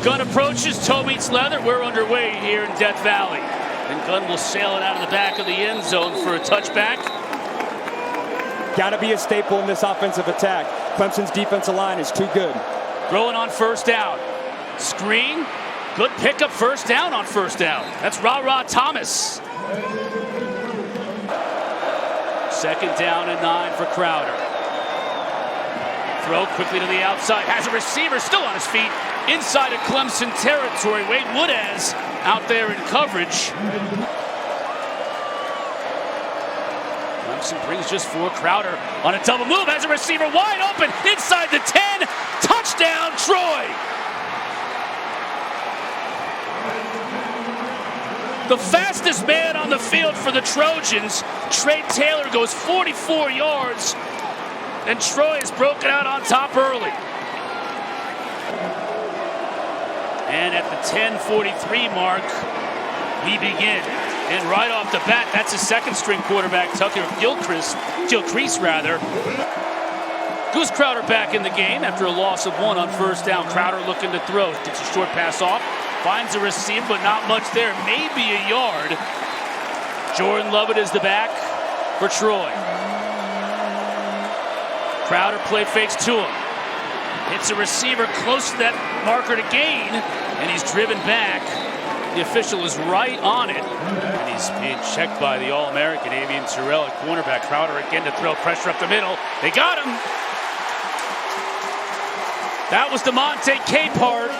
Gunn approaches, toe meets leather. We're underway here in Death Valley. And Gunn will sail it out of the back of the end zone for a touchback. Got to be a staple in this offensive attack. Clemson's defensive line is too good. Throwing on first down. Screen. Good pickup first down on first down. That's Ra Thomas. Second down and 9 for Crowder. Throw quickly to the outside. Has a receiver still on his feet inside of Clemson territory. Wade Woodaz out there in coverage. Clemson brings just 4. Crowder on a double move. Has a receiver wide open inside the 10. Touchdown, Troy. The fastest man on the field for the Trojans, Trey Taylor, goes 44 yards, and Troy is broken out on top early. And at the 10:43 mark, we begin. And right off the bat, that's a second-string quarterback, Tucker Gilchrist. Goose Crowder back in the game after a loss of 1 on first down. Crowder looking to throw. Gets a short pass off. Finds a receiver, but not much there. Maybe a yard. Jordan Lovett is the back for Troy. Crowder play fakes to him. Hits a receiver close to that marker to gain, and he's driven back. The official is right on it. And he's being checked by the All-American Avian Terrell at cornerback. Crowder again to throw. Pressure up the middle. They got him. That was DeMonte Capehart,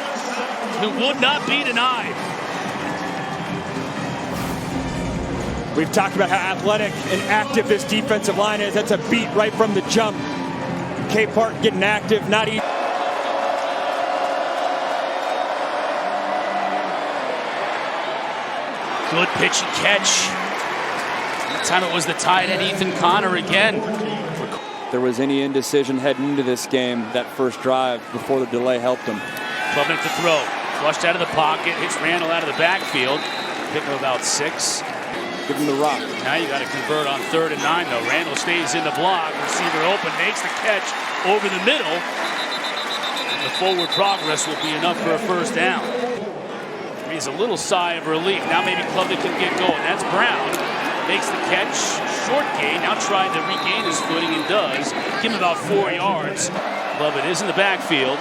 who would not be denied. We've talked about how athletic and active this defensive line is. That's a beat right from the jump. Capehart getting active, not easy. Good pitch and catch. That time it was the tight end Ethan Connor again. There was any indecision heading into this game, that first drive before the delay helped him. Klubnik to throw. Flushed out of the pocket. Hits Randall out of the backfield. Pick of about 6. Give him the rock. Now you got to convert on 3rd and 9, though. Randall stays in the block. Receiver open. Makes the catch over the middle. And the forward progress will be enough for a first down. He's a little sigh of relief. Now maybe Klubnik can get going. That's Brown. Makes the catch. Short gain. Now trying to regain his footing and does. Give him about 4 yards. Lovett is in the backfield.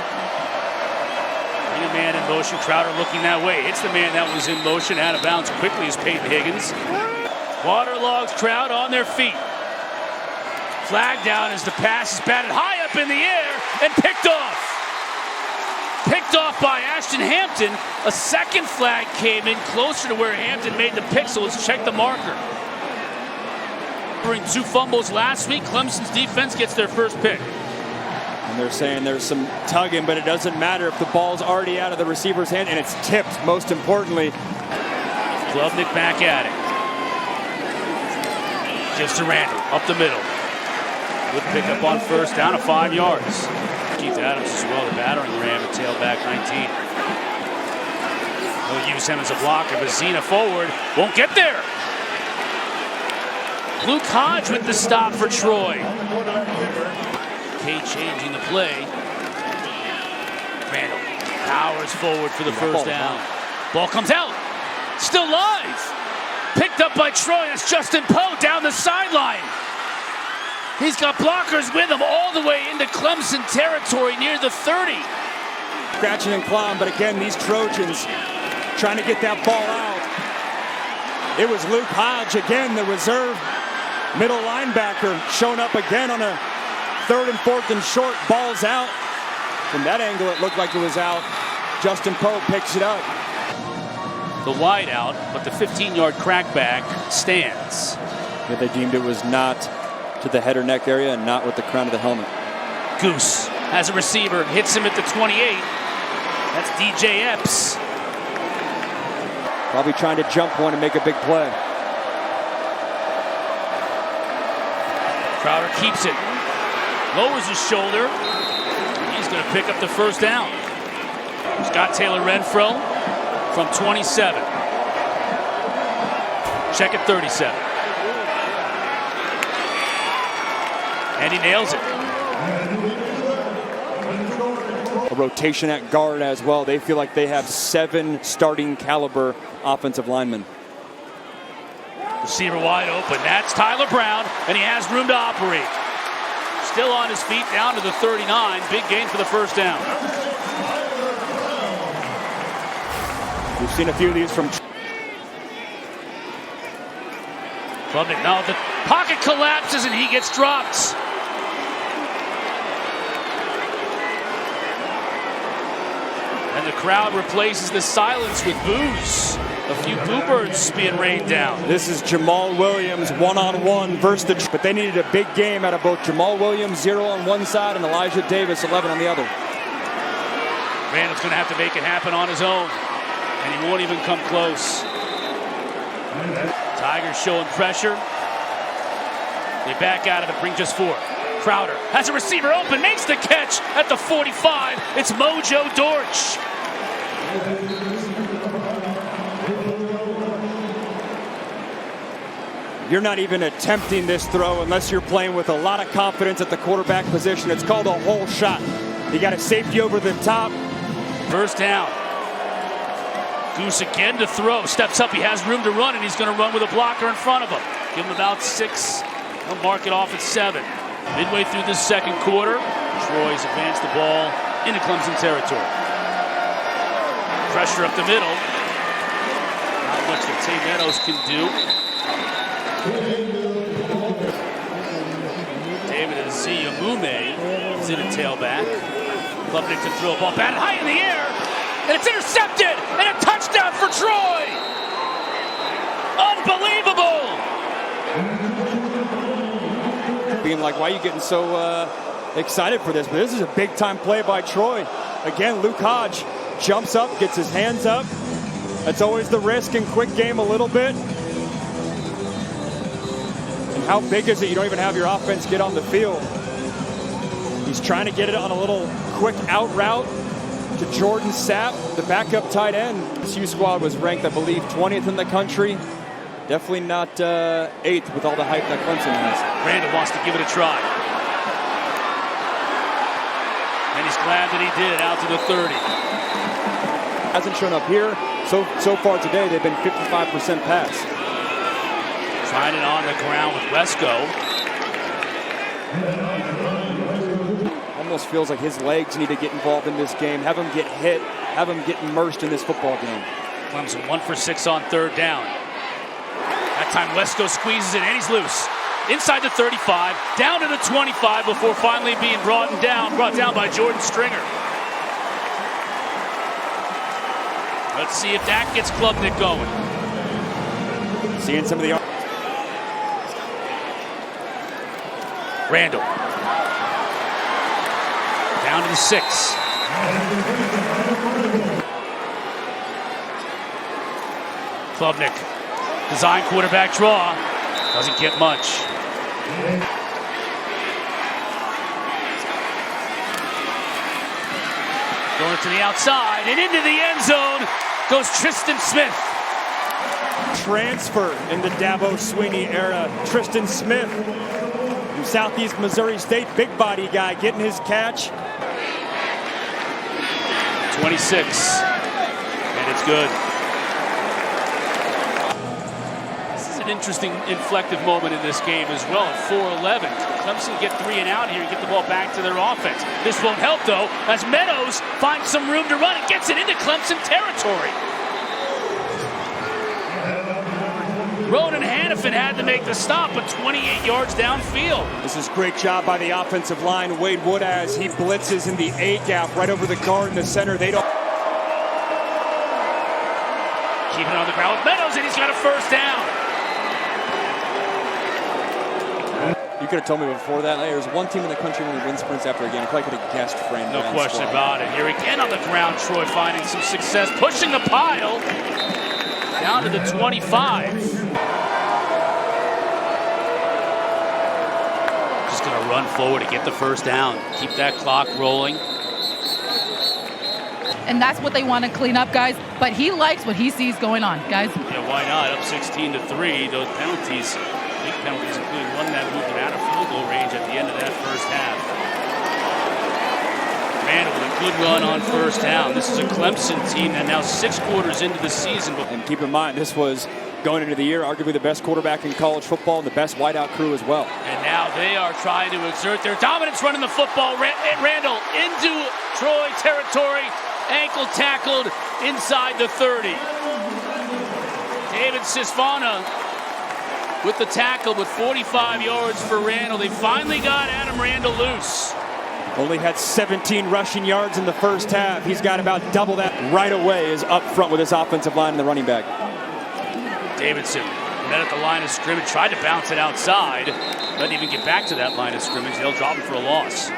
A man in motion. Crowder looking that way. It's the man that was in motion. Out of bounds quickly is Peyton Higgins. Waterlogged crowd on their feet. Flag down as the pass is batted high up in the air and picked off. Picked off by Ashton Hampton. A second flag came in closer to where Hampton made the pick, so let's check the marker. During 2 fumbles last week, Clemson's defense gets their first pick. And they're saying there's some tugging, but it doesn't matter if the ball's already out of the receiver's hand and it's tipped, most importantly. Klubnik back at it. Gives to Randall, up the middle. Good pickup on first down of 5 yards. Keith Adams as well, the battering ram at tailback 19. They'll use him as a blocker, but Zena forward, won't get there. Luke Hodge with the stop for Troy. Cade changing the play. Randall powers forward for the first down. Ball comes out. Still live. Picked up by Troy. That's Justin Poe down the sideline. He's got blockers with him all the way into Clemson territory near the 30. Scratching and clawing, but again, these Trojans trying to get that ball out. It was Luke Hodge again, the reserve middle linebacker, showing up again on a 3rd and 4th and short. Ball's out. From that angle, it looked like it was out. Justin Poe picks it up. The wide out, but the 15-yard crackback stands. Yeah, they deemed it was not to the head or neck area and not with the crown of the helmet. Goose has a receiver, hits him at the 28. That's DJ Epps. Probably trying to jump one and make a big play. Crowder keeps it. Lowers his shoulder. He's going to pick up the first down. Scott Taylor Renfro from 27. Check at 37. And he nails it. rotation at guard as well. They feel like they have 7 starting caliber offensive linemen. Receiver wide open. That's Tyler Brown, and he has room to operate. Still on his feet, down to the 39. Big gain for the first down. We've seen a few of these from Klubnik. Now the pocket collapses, and he gets dropped. And the crowd replaces the silence with boos. A few boo birds being rained down. This is Jamal Williams one-on-one versus the... But they needed a big game out of both Jamal Williams, 0 on one side, and Elijah Davis, 11 on the other. Randall's going to have to make it happen on his own. And he won't even come close. Tigers showing pressure. They back out of it, bring just 4. Crowder has a receiver open, makes the catch at the 45. It's Mojo Dortch. You're not even attempting this throw unless you're playing with a lot of confidence at the quarterback position. It's called a hole shot. You got a safety over the top. First down. Goose again to throw. Steps up. He has room to run, and he's going to run with a blocker in front of him. Give him about 6. He'll mark it off at 7. Midway through this second quarter, Troy's advanced the ball into Clemson territory. Pressure up the middle. Not much that Tay Meadows can do. David Nziyamume is in a tailback. Klubnik to throw a ball batted high in the air, and it's intercepted, and a touchdown for Troy! Unbelievable! Being like, why are you getting so excited for this? But this is a big-time play by Troy. Again, Luke Hodge jumps up, gets his hands up. That's always the risk in quick game a little bit. How big is it? You don't even have your offense get on the field. He's trying to get it on a little quick out route to Jordan Sapp, the backup tight end. This U squad was ranked, I believe, 20th in the country. Definitely not 8th with all the hype that Clemson has. Randall wants to give it a try. And he's glad that he did, out to the 30. Hasn't shown up here. So far today, they've been 55% pass. Trying it on the ground with Wesco. Almost feels like his legs need to get involved in this game. Have him get hit. Have him get immersed in this football game. Clemson 1 for 6 on 3rd down. That time Wesco squeezes it and he's loose. Inside the 35, down to the 25 before finally being brought down by Jordan Stringer. Let's see if that gets Klubnik going. Seeing some of the... Randall. Down to the 6. Klubnik. Design quarterback draw. Doesn't get much. Going to the outside and into the end zone goes Tristan Smith. Transfer in the Dabo Swinney era. Tristan Smith from Southeast Missouri State, big body guy, getting his catch. 26, and it's good. This is an interesting inflective moment in this game as well. At 4-11, Clemson get 3 and out here and get the ball back to their offense. This won't help though, as Meadows finds some room to run and gets it into Clemson territory. Ronan Hannafin had to make the stop, but 28 yards downfield. This is great job by the offensive line. Wade Wood as he blitzes in the A gap right over the guard in the center. They don't. Keeping it on the ground with Meadows, and he's got a first down. You could have told me before that. There's one team in the country when we win sprints after a game. I probably could have guessed Fran. No question about it. Here again on the ground, Troy finding some success, pushing the pile down to the 25. Just going to run forward to get the first down. Keep that clock rolling. And that's what they want to clean up, guys. But he likes what he sees going on, guys. Yeah, why not? Up 16-3. Those penalties, big penalties, including one that moved them out of field goal range at the end of that first half. Randall with a good run on first down. This is a Clemson team that now 6 quarters into the season. And keep in mind, this was going into the year arguably the best quarterback in college football and the best wideout crew as well. And now they are trying to exert their dominance running the football. Randall into Troy territory, ankle tackled inside the 30. David Cisvana with the tackle with 45 yards for Randall. They finally got Adam Randall loose. Only had 17 rushing yards in the first half. He's got about double that right away, is up front with his offensive line and the running back. Davidson met at the line of scrimmage, tried to bounce it outside. Doesn't even get back to that line of scrimmage. They'll drop him for a loss.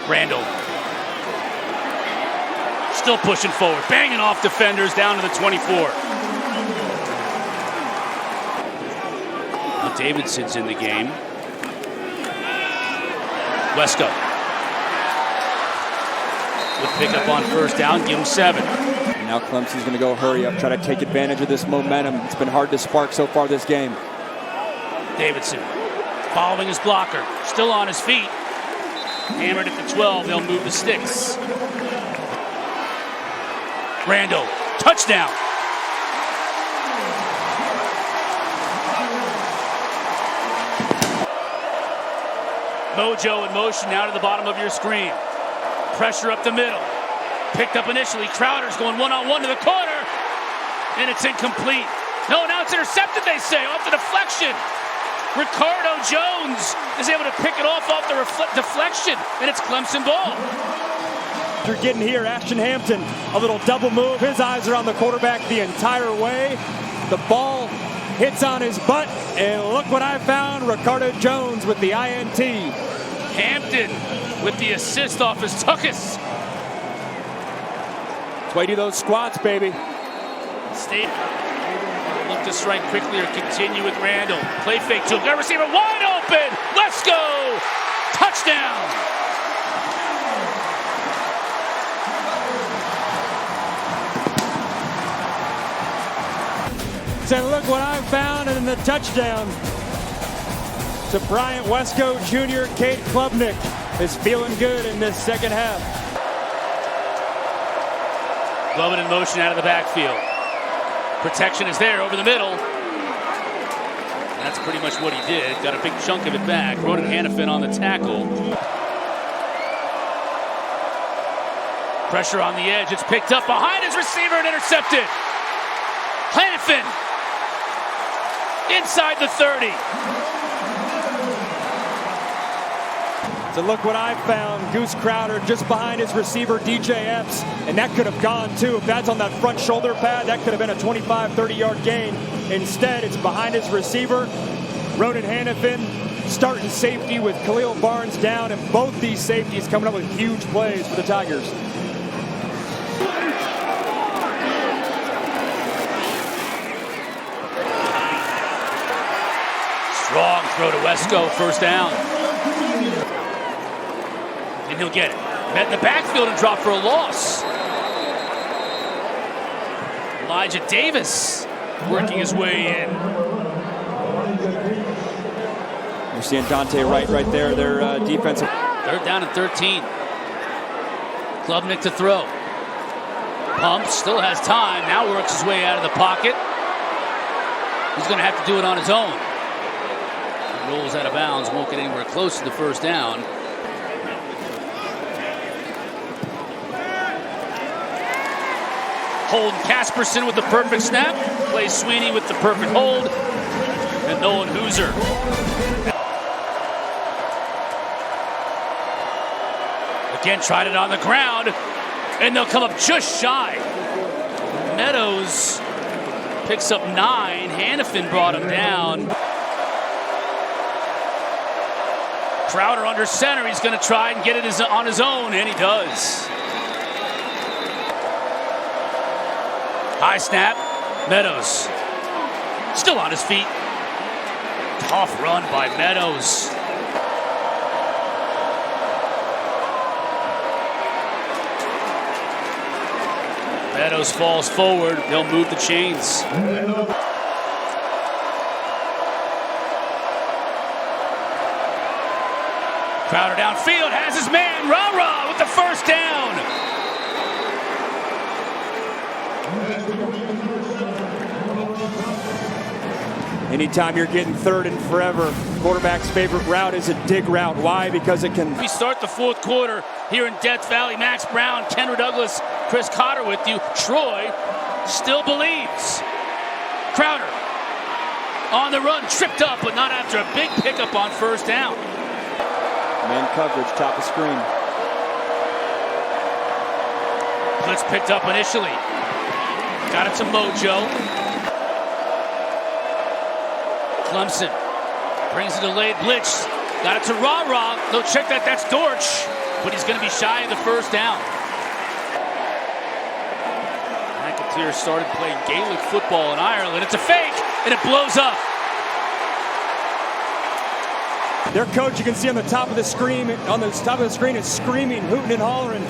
Randall still pushing forward, banging off defenders down to the 24. Now Davidson's in the game. Wesco with pickup on first down, give him 7. And now Clemson's going to go hurry up, try to take advantage of this momentum. It's been hard to spark so far this game. Davidson following his blocker, still on his feet. Hammered at the 12, they'll move the sticks. Randall, touchdown. Mojo in motion now to the bottom of your screen. Pressure up the middle. Picked up initially. Crowder's going one-on-one to the corner. And it's incomplete. No, now it's intercepted, they say, off the deflection. Ricardo Jones is able to pick it off the deflection, and it's Clemson ball. You're getting here, Ashton Hampton, a little double move. His eyes are on the quarterback the entire way. The ball hits on his butt, and look what I found, Ricardo Jones with the INT. Hampton with the assist off his tuchus. That's why you do those squats, baby. State look to strike quickly or continue with Randall. Play fake to him. Got receiver wide open. Let's go. Touchdown. And look what I found, and the touchdown to Bryant Wesco Jr. Cade Klubnik is feeling good in this second half. Glover in motion out of the backfield. Protection is there over the middle. That's pretty much what he did. Got a big chunk of it back. Ronan Hannafin on the tackle. Pressure on the edge. It's picked up behind his receiver and intercepted. Hannafin inside the 30. So look what I found. Goose Crowder just behind his receiver, DJ Epps. And that could have gone too. If that's on that front shoulder pad, that could have been a 25, 30-yard gain. Instead, it's behind his receiver. Ronan Hannafin starting safety with Khalil Barnes down. And both these safeties coming up with huge plays for the Tigers. Strong throw to Wesco, first down. And he'll get it. Met in the backfield and dropped for a loss. Elijah Davis working his way in. You're seeing Dante Wright right there, their defensive. 3rd down and 13. Klubnik to throw. Pumps, still has time. Now works his way out of the pocket. He's going to have to do it on his own. Rolls out of bounds, won't get anywhere close to the first down. Holden Casperson with the perfect snap. Plays Sweeney with the perfect hold. And Nolan Hooser. Again, tried it on the ground. And they'll come up just shy. Meadows picks up 9. Hannafin brought him down. Crowder under center. He's going to try and get it on his own, and he does. High snap. Meadows still on his feet. Tough run by Meadows. Meadows falls forward. They'll move the chains. Crowder downfield, has his man, rah-rah, with the first down. Anytime you're getting third and forever, quarterback's favorite route is a dig route. Why? Because it can... We start the fourth quarter here in Death Valley. Max Brown, Kendra Douglas, Chris Cotter with you. Troy still believes. Crowder on the run, tripped up, but not after a big pickup on first down. Man coverage, top of screen. Blitz picked up initially. Got it to Mojo. Clemson brings a delayed blitz. Got it to Rah-Rah. They'll check that. That's Dortch. But he's going to be shy of the first down. McAteer started playing Gaelic football in Ireland. It's a fake, and it blows up. Their coach, you can see on the top of the screen, is screaming, hooting and hollering.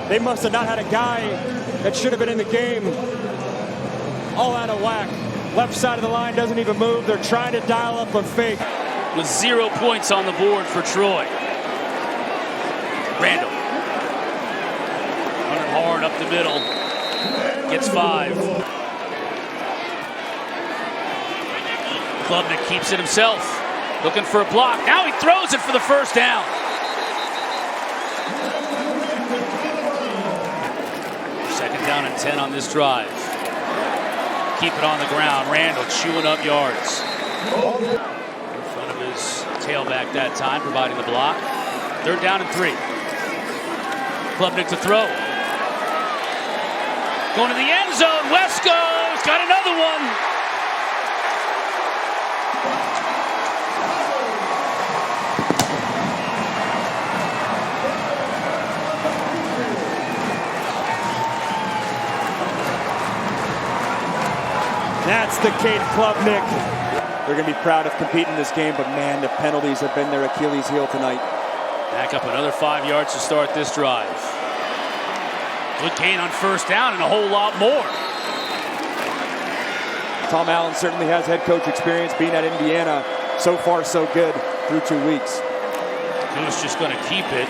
They must have not had a guy that should have been in the game. All out of whack. Left side of the line doesn't even move. They're trying to dial up a fake. With 0 points on the board for Troy. Randall. Running hard up the middle. Gets 5. Klubnik keeps it himself. Looking for a block. Now he throws it for the first down. Second down and 10 on this drive. Keep it on the ground. Randall chewing up yards. In front of his tailback that time, providing the block. Third down and 3. Klubnik to throw. Going to the end zone. Wesco's got another one. That's the Cade Klubnik. They're going to be proud of competing in this game, but man, the penalties have been their Achilles heel tonight. Back up another 5 yards to start this drive. Good gain on first down and a whole lot more. Tom Allen certainly has head coach experience being at Indiana. So far, so good through 2 weeks. Goose just going to keep it.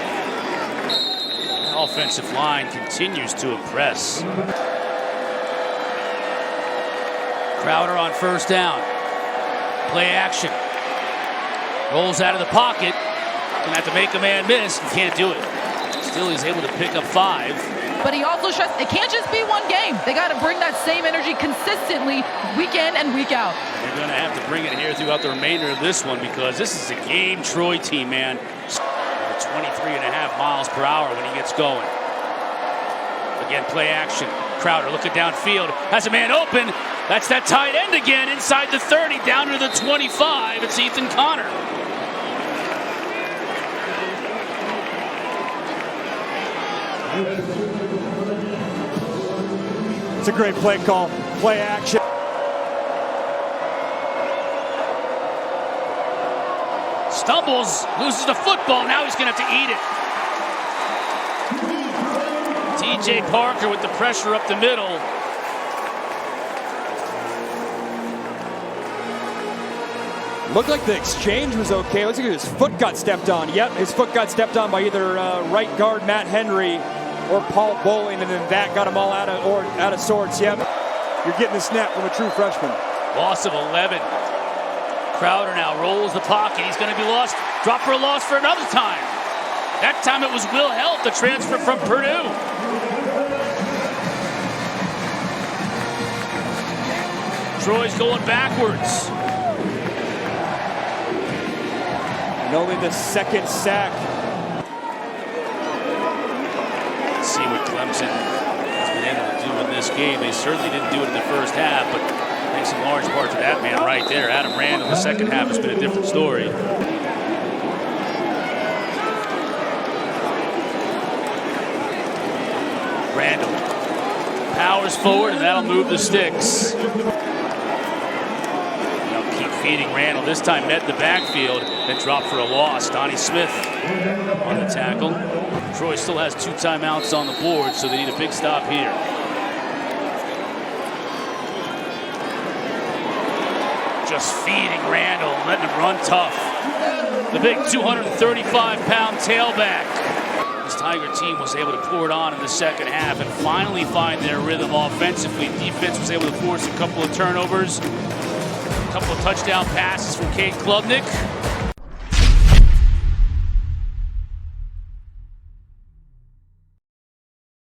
The offensive line continues to impress. Crowder on first down. Play action. Rolls out of the pocket. Gonna have to make a man miss. He can't do it. Still, he's able to pick up 5. But he also stressed it can't just be one game. They got to bring that same energy consistently week in and week out. They're going to have to bring it here throughout the remainder of this one because this is a game Troy team, man. 23.5 miles per hour when he gets going. Again, play action. Crowder looking downfield. Has a man open. That's that tight end again inside the 30 down to the 25. It's Ethan Connor. It's a great play call. Play action. Stumbles, loses the football. Now he's going to have to eat it. TJ Parker with the pressure up the middle. Looked like the exchange was okay. Looks like his foot got stepped on. Yep, his foot got stepped on by either right guard Matt Henry or Paul Bowling, and then that got him all out of sorts. Yep, you're getting the snap from a true freshman. Loss of 11. Crowder now rolls the pocket. He's going to be lost. Drop for a loss for another time. That time it was Will Helt, the transfer from Purdue. Troy's going backwards. And only the second sack. Let's see what Clemson has been able to do in this game. They certainly didn't do it in the first half, but thanks in large part to that man right there, Adam Randall. The second half has been a different story. Randall powers forward, and that'll move the sticks. Feeding Randall, this time met in the backfield, then dropped for a loss. Donnie Smith on the tackle. Troy still has 2 timeouts on the board, so they need a big stop here. Just feeding Randall, letting him run tough. The big 235-pound tailback. This Tiger team was able to pour it on in the second half and finally find their rhythm offensively. Defense was able to force a couple of turnovers, a couple of touchdown passes from Cade Klubnik.